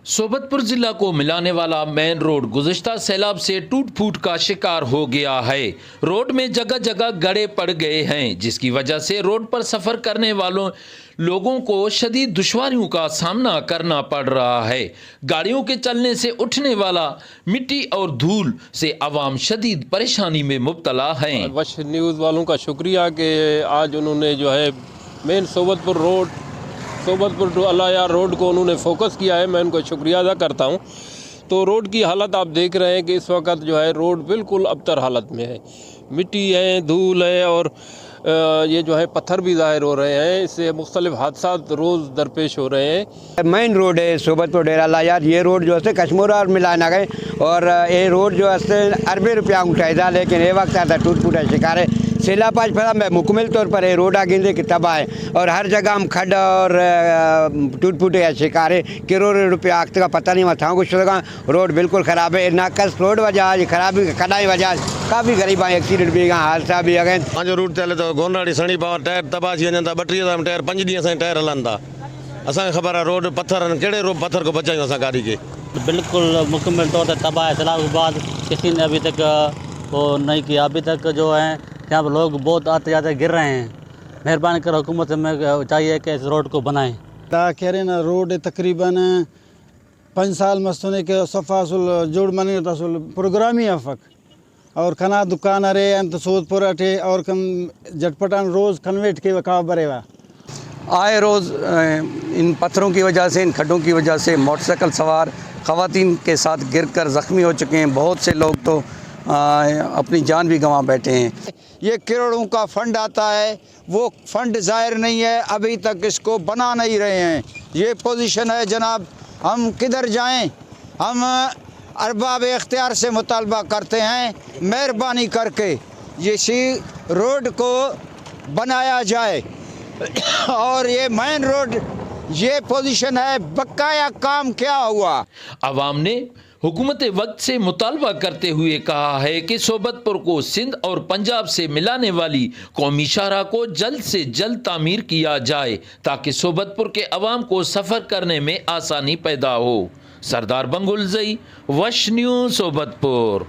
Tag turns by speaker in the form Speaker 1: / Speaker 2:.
Speaker 1: सोबतपुर जिला को मिलाने वाला मेन रोड गुज़श्ता सैलाब से टूट फूट का शिकार हो गया है। रोड में जगह जगह गड्ढे पड़ गए हैं, जिसकी वजह से रोड पर सफ़र करने वालों लोगों को शदीद दुश्वारियों का सामना करना पड़ रहा है। गाड़ियों के चलने से उठने वाला मिट्टी और धूल से आवाम शदीद परेशानी में मुब्तला हैं।
Speaker 2: वश न्यूज़ वालों का शुक्रिया कि आज उन्होंने जो है main Sobatpur to Alayar road को उन्होंने फोकस किया है। मैं उनको शुक्रिया अदा करता हूँ। तो रोड की हालत आप देख रहे हैं कि इस वक्त जो है रोड बिल्कुल अबतर हालत में है, मिट्टी है, धूल है और ये जो है पत्थर भी ज़ाहिर हो रहे हैं। इससे मुख्तलिफ हादसात रोज़ दरपेश हो रहे हैं।
Speaker 3: मेन रोड है सोबतपुर डेरा अलायार। ये रोड जो है कश्मीर और मिलाना गए और ये रोड जो है अरबे रुपया उठाए था, लेकिन ये वक्त आता टूट फूट शिकार है। सैलाब आज फैला में मुकम्मल तौर पर ये रोड आगे की तबाह है और हर जगह हम खड और टूट फूट का शिकार है। करोड़ों रुपया आग का पता नहीं मथा कुछ रोड बिल्कुल ख़राब है। नाकस रोड वजह खराबी कटाई वजह काफ़ी गरीब एक्सीडेंट भी हादसा भी अगें
Speaker 4: पंहिंजो रूट ते हले तो गोंडाड़ी सणी पावर टायर तबाह थी वञनि था। 32 टायर 5 ॾींहं असांजा टायर हलनि था। असांखे ख़बर आहे रोड पत्थर आहिनि, कहिड़े रोड पत्थर को बचायूं असां गाड़ी के।
Speaker 5: बिल्कुल मुकम्मल तौर पर तबाह है। सैलाब के बाद किसी ने अभी तक वो नहीं किया। अभी तक जो है यहाँ पर लोग बहुत आते जाते गिर रहे हैं। मेहरबानी कर हुकूमत में चाहिए कि इस रोड को बनाएं।
Speaker 6: कह रहे ना रोड तकरीबन 5 साल मस्तने के सफ़ासुल जोड़ मनी तसुल प्रोग्राम ही अफक और खना दुकान अरे अंत सोदपुर अठे और कम झटपटान रोज़ कन्वेट के वका बरेवा
Speaker 7: आए रोज़ इन पत्थरों की वजह से, इन खड्डों की वजह से मोटरसाइकिल सवार ख़वातीन के साथ गिरकर ज़ख्मी हो चुके हैं। बहुत से लोग तो अपनी जान भी गंवा बैठे हैं।
Speaker 8: ये करोड़ों का फंड आता है, वो फंड ज़ाहिर नहीं है, अभी तक इसको बना नहीं रहे हैं। ये पोजीशन है जनाब, हम किधर जाएं? हम अरबाब इख्तियार से मुतालबा करते हैं मेहरबानी करके इसी रोड को बनाया जाए और ये मेन रोड ये पोजीशन है, बकाया काम क्या हुआ?
Speaker 1: आवाम ने हुकूमत वक्त से मुतालबा करते हुए कहा है कि सोबतपुर को सिंध और पंजाब से मिलाने वाली कौमी शाहराह को जल्द से जल्द तामीर किया जाए ताकि सोबतपुर के अवाम को सफ़र करने में आसानी पैदा हो। सरदार बंगुल ज़ई, वश न्यूज़ सोबतपुर।